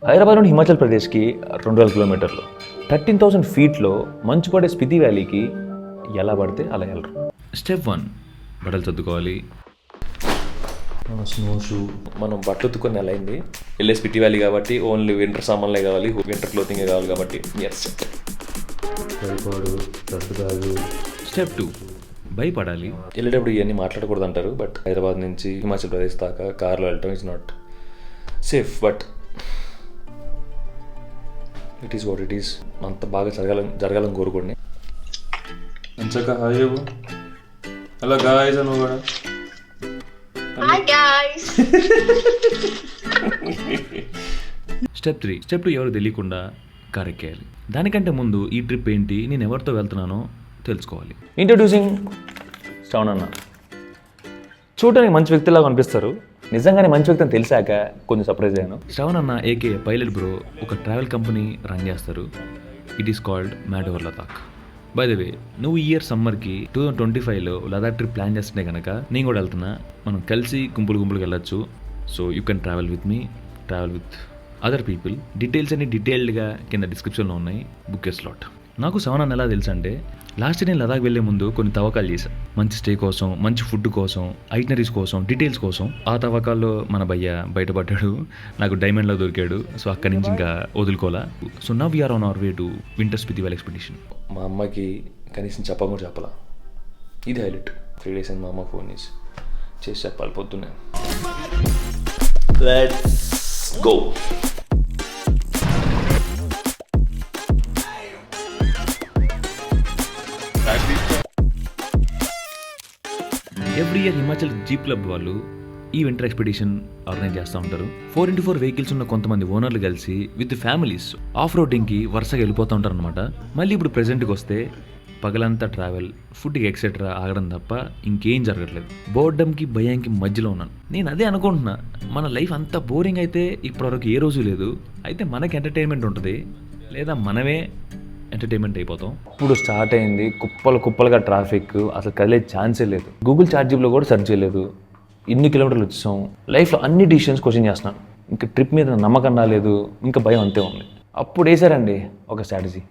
హైదరాబాద్ నుండి హిమాచల్ ప్రదేశ్కి 2,000 కిలోమీటర్లు, 13,000 ఫీట్లో మంచు పడే స్పితి వ్యాలీకి ఎలా పడితే అలా వెళ్ళరు. స్టెప్ 1, బట్టలు సర్దుకోవాలి. స్నో షూ, మనం బట్టలు ఉత్తుకొని నెల అయింది. వెళ్ళే స్పితి వ్యాలీ కాబట్టి ఓన్లీ వింటర్ సామాన్లే కావాలి, వింటర్ క్లోతింగే కావాలి కాబట్టి ఎస్. స్టెప్ 2, భయపడాలి. వెళ్ళేటప్పుడు ఇవన్నీ మాట్లాడకూడదు అంటారు, బట్ హైదరాబాద్ నుంచి హిమాచల్ ప్రదేశ్ దాకా కార్లో వెళ్ళటం it's not safe, but it is what it is. అంత బాగా జరగాలని కోరుకోండి. మంచిగా హాయ్ చెప్పు. హలో గాయ్స్ అని కూడా. Hi guys. స్టెప్ 3, స్టెప్ 2 ఎవరు తెలియకుండా కార్ ఎక్కేయాలి. దానికంటే ముందు ఈ ట్రిప్ ఏంటి, నేను ఎవరితో వెళ్తున్నానో తెలుసుకోవాలి. ఇంట్రడ్యూసింగ్ శ్రవణ్ అన్న. చూడడానికి మంచి వ్యక్తిలాగా అనిపిస్తారు, నిజంగానే మంచి వ్యక్తి అని తెలిసాక కొంచెం సర్ప్రైజ్ అయ్యాను. శ్రవణ్ అన్న ఏకే పైలట్ బ్రో ఒక ట్రావెల్ కంపెనీ రన్ చేస్తారు. It is called mad over Ladakh. By the way, నువ్వు ఈ ఇయర్ సమ్మర్కి 2025లో లదాఖ్ ట్రిప్ ప్లాన్ చేస్తుంటే కనుక నేను కూడా వెళ్తున్నా. మనం కలిసి గుంపులుగా వెళ్ళొచ్చు. So you can travel with me, travel with other people. Details అన్ని డీటెయిల్డ్గా కింద డిస్క్రిప్షన్లో ఉన్నాయి. బుక్ ఏ స్లాట్. నాకు శ్రవణ్ అన్న ఎలా తెలుసు అంటే, లాస్ట్ నేను లదాఖ్ వెళ్లే ముందు కొన్ని తవ్వకాలు చేశాను. మంచి స్టే కోసం, మంచి ఫుడ్ కోసం, ఐటనరీస్ కోసం, డీటెయిల్స్ కోసం. ఆ తవ్వకాల్లో మన భయ్య బయటపడ్డాడు, నాకు డైమండ్లో దొరికాడు. సో అక్కడి నుంచి ఇంకా వదులుకోవాలా. So now we're on our way to winter Spiti valley expedition. మా అమ్మకి కనీసం చెప్పకుండా చెప్పాలా, ఇది హైలైట్. 3 days అయింది మా అమ్మ ఫోన్ చేసి చెప్పాలి పొద్దున్నే. Let's go. Every year Himachal jeep club వాళ్ళు ఈ వింటర్ ఎక్స్పెడిషన్ ఆర్గనైజ్ చేస్తూ ఉంటారు. 4x4 వెహికల్స్ ఉన్న కొంతమంది ఓనర్లు కలిసి విత్ ఫ్యామిలీస్ ఆఫ్ రోడింగ్కి వరుసగా వెళ్ళిపోతూ ఉంటారు అనమాట. మళ్ళీ ఇప్పుడు ప్రెజెంట్కి వస్తే పగలంతా ట్రావెల్, ఫుడ్కి ఎక్సెట్రా ఆగడం తప్ప ఇంకేం జరగట్లేదు. బోర్డంకి భయంకి మధ్యలో ఉన్నాను. నేను అదే అనుకుంటున్నా, మన లైఫ్ అంత బోరింగ్ అయితే ఇప్పటివరకు ఏ రోజు లేదు. అయితే మనకి ఎంటర్టైన్మెంట్ ఉంటుంది, లేదా మనమే ఎంటర్టైన్మెంట్ అయిపోతాం. ఇప్పుడు స్టార్ట్ అయింది కుప్పలుగా ట్రాఫిక్, అసలు కదిలే ఛాన్సే లేదు. గూగుల్ చాట్ జీప్లో కూడా సెర్చ్ చేయలేదు. ఇన్ని కిలోమీటర్లు వచ్చాం. లైఫ్లో అన్ని డిసిషన్స్ క్వశ్చన్ చేస్తున్నాను. ఇంకా ట్రిప్ మీద నమ్మకం రాలేదు, ఇంకా భయం అంతే ఉంది. అప్పుడు వేసారండి ఒక స్ట్రాటజీ.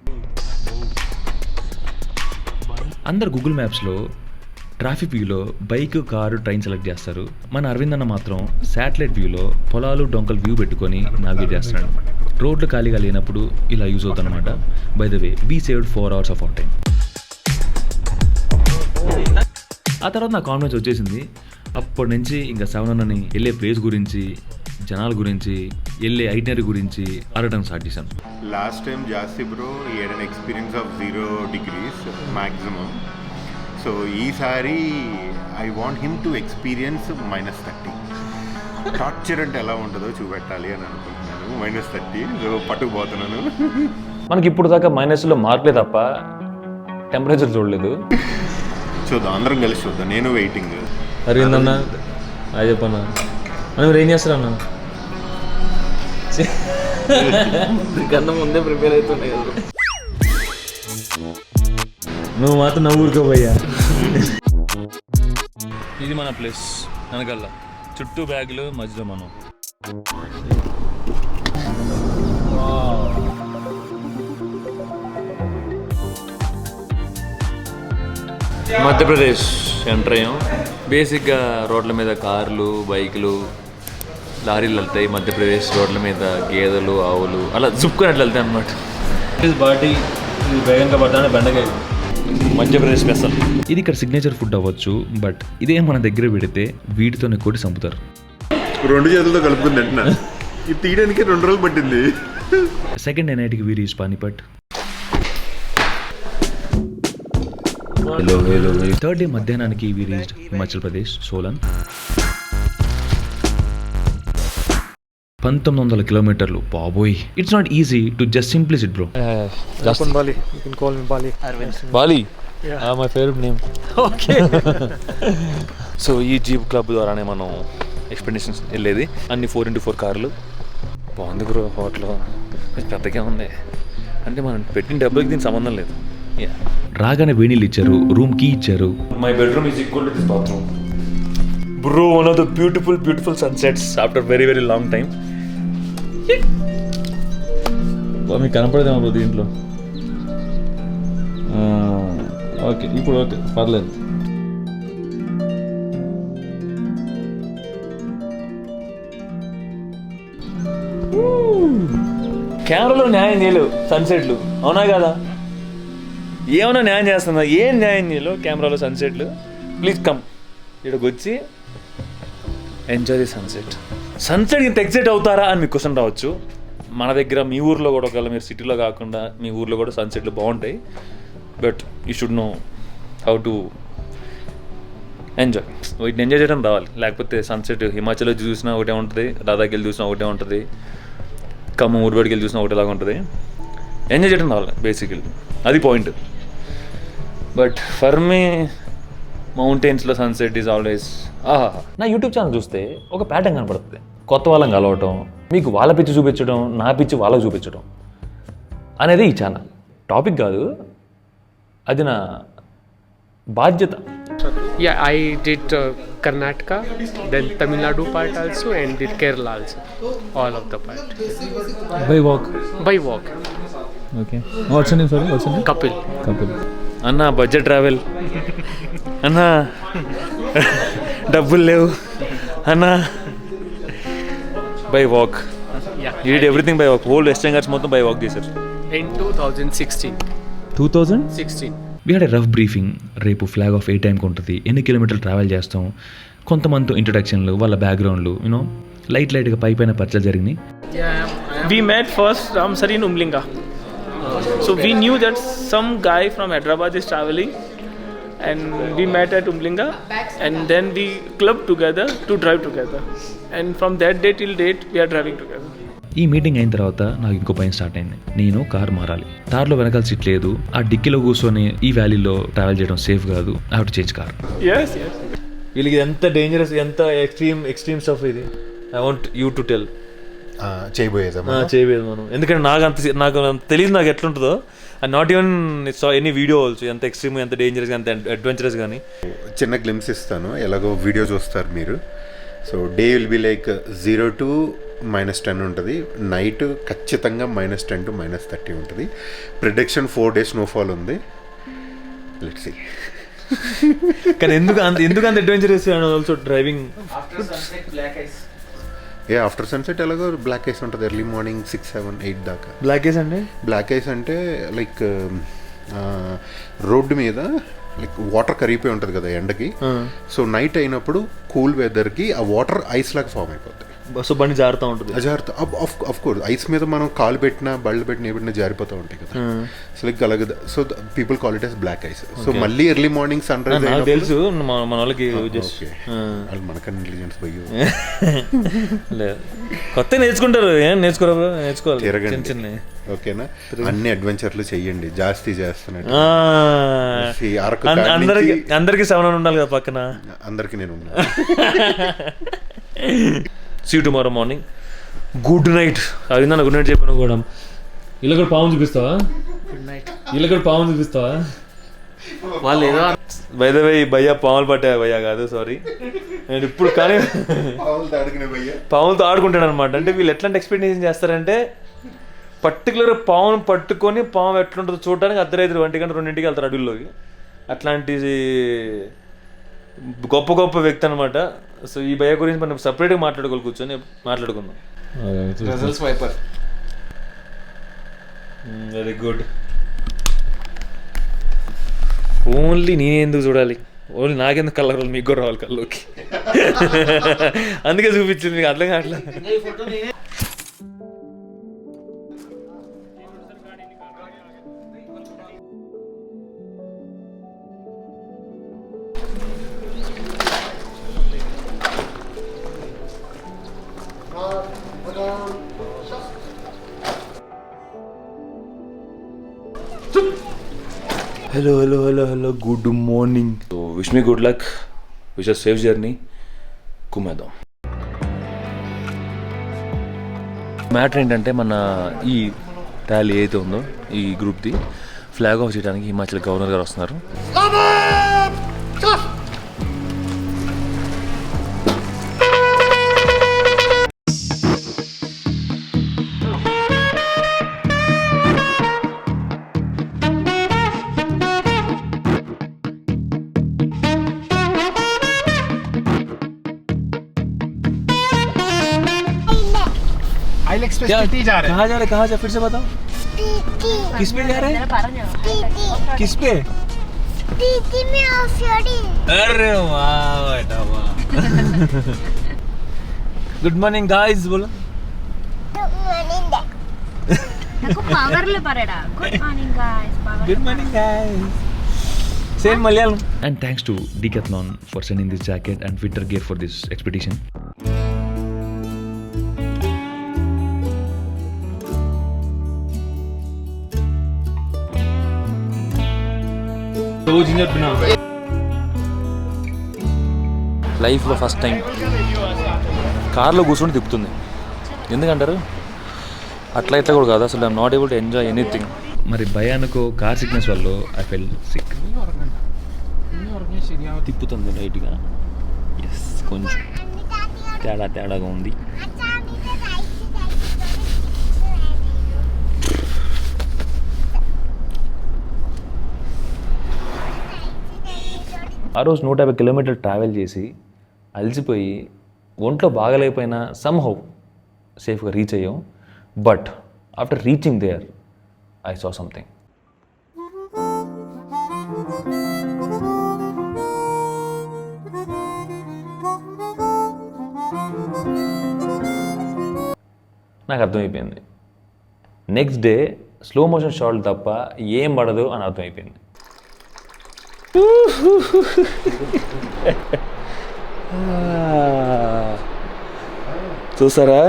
అందరు గూగుల్ మ్యాప్స్లో ట్రాఫిక్ వ్యూలో బైక్, కారు, ట్రైన్ సెలెక్ట్ చేస్తారు. మన అరవింద్ అన్న మాత్రం శాటిలైట్ వ్యూలో పొలాలు, డొంకలు వ్యూ పెట్టుకొని నావిగేట్ చేస్తాడు. రోడ్లు ఖాళీగా లేనప్పుడు ఇలా యూజ్ అవుతుంది అనమాట. By the way, we saved 4 hours of our time. ఆ తర్వాత నా కాన్ఫిడెన్స్ వచ్చేసింది. అప్పటి నుంచి ఇంకా శ్రవణ్ అన్నని వెళ్ళే ప్లేస్ గురించి, జనాల గురించి, వెళ్ళే ఐటనరీ గురించి అడగడం స్టార్ట్ చేశాను. లాస్ట్ టైం జాస్తి bro had an experience of 0 degrees మ్యాక్సిమం. సో ఈసారి I want him to experience -30. Torture అంటే ఎలా ఉంటుందో చూపెట్టాలి అని అనుకుంటున్నాను. -30 సో పట్టుకుపోతున్నాను. మనకి ఇప్పుడు దాకా మైనస్లో మార్కులే తప్ప టెంపరేచర్ చూడలేదు. చూద్దాం, అందరం కలిసి చూద్దాం. నేను వెయిటింగ్. అరవింద్ అన్న అది చెప్పన్నా, మనం ఏం చేస్తారన్నా? కన్నా ముందే ప్రిపేర్ అవుతున్నాయి కదా. నువ్వు మాత్రం నవ్వురుకోబోయ్యా. ఇది మన ప్లేస్ వెనకల్లా, చుట్టూ బ్యాగులు, మధ్యలో మనం. మధ్యప్రదేశ్ ఎంటర్ అయ్యాం. బేసిక్గా రోడ్ల మీద కార్లు, బైకులు, లారీలు వెళ్తాయి. మధ్యప్రదేశ్ రోడ్ల మీద గేదెలు, ఆవులు అలా చుప్పుకున్నట్లు వెళ్తాయి అన్నమాట. బాడీ వేగంగా పడ్డానే బెండకాయ మధ్యప్రదేశ్ స్పెషల్. ఇది ఇక్కడ సిగ్నేచర్ ఫుడ్ అవ్వచ్చు, బట్ ఇదే మన దగ్గర పెడితే వీటితోనే కొట్టి చంపుతారు. 2 చేతులతో కలుపుకుంటున్నా. ఇది తీయడానికి 2 రోజులు పట్టింది. సెకండ్ డే నైట్కి we reach Panipat. Third day మధ్యాహ్నానికి వీ రీచ్డ్ హిమాచల్ ప్రదేశ్, సోలన్. 1900 కిలోమీటర్లు. బాబోయ్, it's not easy to just simply SIT bro. Bali. You can call me Bali. Bali, Yeah. My favourite name. Okay. So ఈ జీప్ క్లబ్ ద్వారానే మనం expeditions వెళ్ళేది. అన్ని 4x4 కార్లు. బాగుంది బ్రో. హోటల్ పెద్దగా ఉంది, అంటే మనం పెట్టిన డబ్బులకి దీనికి సంబంధం లేదు. రాగానే వేణీళ్ళు ఇచ్చారు, రూమ్ కీ ఇచ్చారు. My bedroom is equal to this bathroom bro. One of the beautiful sunsets after very long time. మీకు కనపడదేమో బ్రో దీంట్లో. ఓకే ఇప్పుడు ఓకే పర్లేదు. కెమెరాలో న్యాయం చేయలేవు సన్సెట్లు, అవునా కదా? ఏమన్నా న్యాయం చేస్తుందా? ఏం న్యాయం చేయలేవు కెమెరాలో సన్సెట్లు. ప్లీజ్ కమ్ ఇక్కడికి వచ్చి ఎంజాయ్ ది సన్సెట్. సన్సెట్ ఇంత ఎగ్జైట్ అవుతారా అని మీకు క్వశ్చన్ రావచ్చు. మన దగ్గర మీ ఊర్లో కూడా, ఒకవేళ మీరు సిటీలో కాకుండా మీ ఊర్లో కూడా సన్సెట్లు బాగుంటాయి. But you should know how to enjoy. వీటిని ఎంజాయ్ చేయడం రావాలి. లేకపోతే సన్సెట్ హిమాచల్లో చూసినా ఒకటే ఉంటుంది, లదాఖ్కి వెళ్ళి చూసినా ఒకటే ఉంటుంది, ఖమ్మం ఊరుబడికి వెళ్ళి చూసినా ఒకటేలాగా ఉంటుంది. ఎంజాయ్ చేయడం రావాలి బేసికలీ, అది పాయింట్. బట్ ఫర్ మీ మౌంటైన్స్లో సన్సెట్ ఈజ్ ఆల్వేస్ ఆహా. నా యూట్యూబ్ ఛానల్ చూస్తే ఒక ప్యాటర్న్ కనపడుతుంది. కొత్త వాళ్ళని కలవటం, మీకు వాళ్ళ పిచ్చి చూపించడం, నా పిచ్చి వాళ్ళకు చూపించడం అనేది ఈ ఛానల్. టాపిక్ కాదు, అది నా బాధ్యత. Yeah, I did Karnataka, then Tamil Nadu part also, and did Kerala also. All of the part. By walk. By walk. Okay. What's name? Sorry what's name? Kapil. Kapil. అన్న బడ్జెట్ ట్రావెల్ అన్న, డబ్బులు లేవు అన్న, by walk. Yeah. You did everything by walk. Whole western Ghats మొత్తం by walk చేశారు. In 2016. 2016. We had a rough briefing. రేపు flag of ఏ టైంకి ఉంటుంది, ఎన్ని కిలోమీటర్లు ట్రావెల్ చేస్తాం, కొంతమందితో ఇంట్రడక్షన్లు, వాళ్ళ బ్యాక్గ్రౌండ్లు, యూనో లైట్గా పైన పరిచయాలు జరిగినాయి. We met first Ramsari in Umlinga. So we knew that some guy from Hyderabad is traveling, and we met at Umlinga, and then we clubbed together to drive together. And from that day till date, we are driving together. ఈ meeting అయిన తర్వాత నాకు ఇంకో భయం start అయింది. నేను car మారాలి. కార్లో వెనకాల సీట్ లేదు. ఆ డిక్కీలో కూర్చొని ఈ వ్యాలీలో ట్రావెల్ చేయడం సేఫ్ కాదు. I have to change car. Yes, yes. వీళ్ళకి ఎంత డేంజరస్, ఎంత ఎక్స్ట్రీమ్ స్టఫ్ ఇది. I want you to tell. చేయలేదు మనం, ఎందుకంటే నాకు అంత తెలియదు నాకు ఎట్లుంటుందో. And not even saw any video also, ఎంత ఎక్స్ట్రీమ్, ఎంత డేంజరస్, ఎంత అడ్వెంచరస్. కానీ చిన్న గ్లిమ్స్ ఇస్తాను, ఎలాగో వీడియో చూస్తారు మీరు. So day will be like 0 to -10 ఉంటుంది. నైట్ ఖచ్చితంగా -10 to -30 ఉంటుంది. ప్రిడిక్షన్ 4 days స్నోఫాల్ ఉంది. Let's see. కానీ ఎందుకు అంత adventurous also driving? After sunset ఎలాగో బ్లాక్ ఐస్ ఉంటుంది. ఎర్లీ మార్నింగ్ 6, 7, 8 దాకా. బ్లాక్ ఐస్ అంటే? బ్లాక్ ఐస్ అంటే లైక్ రోడ్డు మీద లైక్ వాటర్ కరిగిపోయి ఉంటుంది కదా ఎండకి. సో నైట్ అయినప్పుడు కూల్ వెదర్కి ఆ వాటర్ ఐస్ లాగా ఫామ్ అయిపోతుంది. సో బండి జారుతూ ఉంటుంది. జారుతా ఆఫ్ కోర్స్ ఐస్ మీద మనం కాలు పెట్టినా బళ్ళు పెట్టినా ఏ పెట్టినా జారిపోతూ ఉంటాయి కదా. సో లైక్ అలాగే. So people call it as black ice. So మళ్ళీ ఎర్లీ మార్నింగ్ సన్ రైజ్ తెలుసు మన వాళ్ళకి. వాళ్ళు మనకన్నా ఇంటెలిజెన్స్ పోయి లేదు, కొత్త నేర్చుకుంటారు. ఏం నేర్చుకోవాలి. తిరగండి, ఓకేనా? అన్ని అడ్వెంచర్లు చెయ్యండి. జాస్తి చేస్తున్నట్టు అందరికి 7 ఉండాలి కదా పక్కన. అందరికి నేను see you tomorrow morning. Good night. అది నా గుడ్ నైట్ చెప్పాను కూడా. ఇలా కూడా పాము చూపిస్తావా? ఇలా కూడా పాము చూపిస్తావా? వాళ్ళు ఏదో బై ద వే భయ్యా పాములు పట్టే భయ్యా కాదు, సారీ. నేను ఇప్పుడు కానీ పాములతో ఆడుకుంటాడు అనమాట. అంటే వీళ్ళు ఎట్లాంటి ఎక్స్పెక్టేషన్ చేస్తారంటే పర్టికులర్ పామును పట్టుకొని పాము ఎట్లుంటుందో చూడడానికి అర్ధరాత్రి 1 గంట 2 వెళ్తారు అడవుల్లోకి. అట్లాంటి గొప్ప వ్యక్తి అనమాట. సో ఈ భయ గురించి మనం సపరేట్గా మాట్లాడుకోవాలి, కూర్చొని మాట్లాడుకుందాం. Very good. ఓన్లీ నేనే ఎందుకు చూడాలి? ఓన్లీ నాకెందుకు కలర్ మీకు కూడా రావాలి కళ్ళలోకి. అందుకే చూపించింది మీకు అర్థం కావట్లేదు. Hello good morning. So wish me good luck, wish us safe journey. కుమ్మేద్దాం. మ్యాటర్ ఏంటంటే మన ఈ ర్యాలీ ఏదైతే ఉందో ఈ గ్రూప్ది ఫ్లాగ్ ఆఫ్ చేయడానికి హిమాచల్ గవర్నర్ గారు వస్తున్నారు. क्या कहाँ जा रहे, कहाँ जा, फिर से बताओ. किस पे जा रहे हैं, किस पे? अरे वाह बेटा वाह. गुड मॉर्निंग गाइस बोलो. Good morning guys. Same Malayalam. And thanks to Decathlon for sending this jacket and winter gear for this expedition. లైఫ్లో ఫస్ట్ టైం కార్లో కూర్చొని తిప్పుతుంది. ఎందుకంటారు? అట్లా ఇట్లా కూడా కాదు, అసలు I'm not able to enjoy anything. మరి భయానికో కార్ సిక్నెస్ వల్ల ఐ ఫెల్ సిక్. తిప్పుతుంది లైట్గా. ఎస్, కొంచెం తేడాగా ఉంది. ఆ రోజు 150 కిలోమీటర్లు ట్రావెల్ చేసి అలసిపోయి ఒంట్లో బాగలేకపోయినా సమ్హౌ సేఫ్గా రీచ్ అయ్యాం. But after reaching there I saw something. నాకు అర్థమైపోయింది. నెక్స్ట్ డే స్లో మోషన్ షాట్లు తప్ప ఏం పడదు అని అర్థమైపోయింది. చూసారా?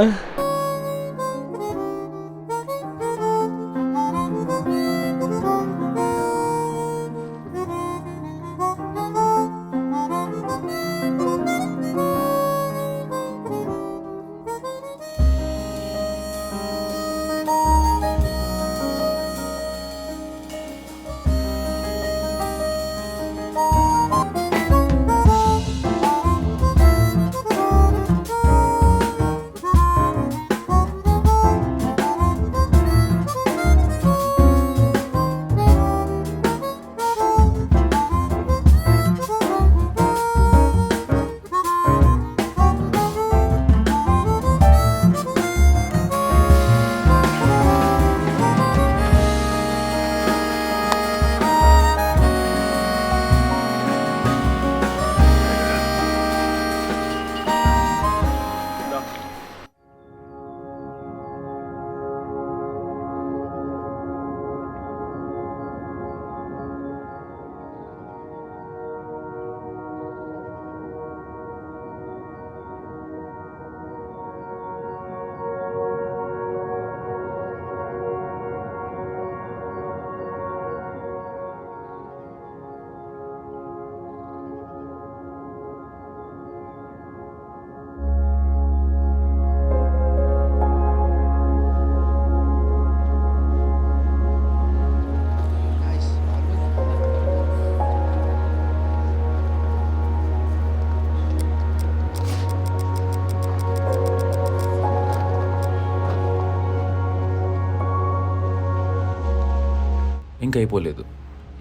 ఇంకా అయిపోలేదు,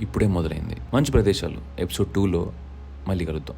ఇప్పుడే మొదలైంది. మంచి ప్రదేశాలు ఎపిసోడ్ 2లో మళ్ళీ కలుద్దాం.